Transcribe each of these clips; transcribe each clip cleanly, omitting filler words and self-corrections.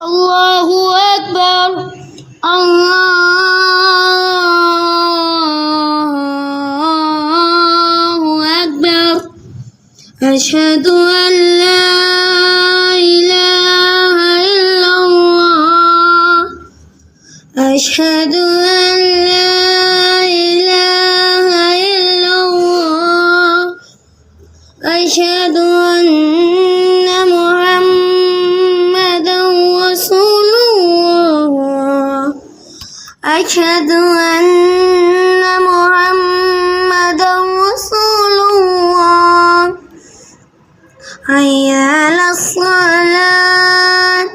الله أكبر. الله أكبر. أشهد أن لا إله إلا الله. أشهد أن لا إله إلا الله. أشهد أن محمدا رسول الله. أشهد أن محمدا رسول الله. حي على الصلاة.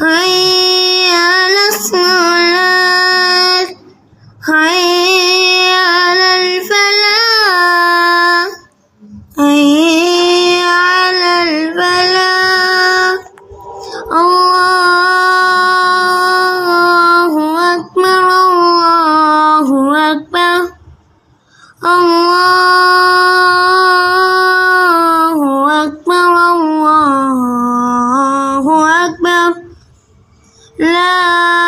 حي على الصلاة. حي على الفلاح. حي على الفلاح. الله أكبر. الله أكبر. الله أكبر. الله أكبر. لا